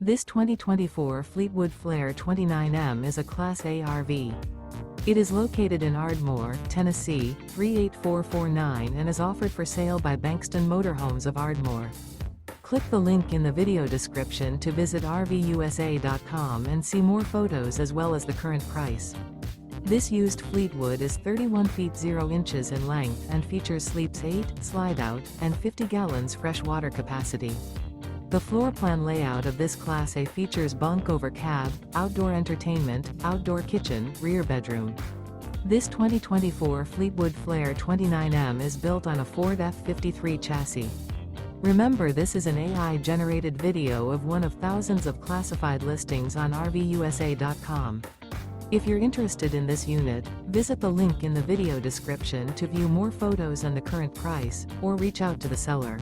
This 2024 Fleetwood Flair 29M is a Class A RV. It is located in Ardmore, Tennessee, 38449 and is offered for sale by Bankston Motorhomes of Ardmore. Click the link in the video description to visit RVUSA.com and see more photos as well as the current price. This used Fleetwood is 31 feet 0 inches in length and features sleeps 8, slide-out, and 50 gallons fresh water capacity. The floor plan layout of this Class A features bunk over cab, outdoor entertainment, outdoor kitchen, rear bedroom. This 2024 Fleetwood Flair 29M is built on a Ford F-53 chassis. Remember, this is an AI-generated video of one of thousands of classified listings on RVUSA.com. If you're interested in this unit, visit the link in the video description to view more photos and the current price, or reach out to the seller.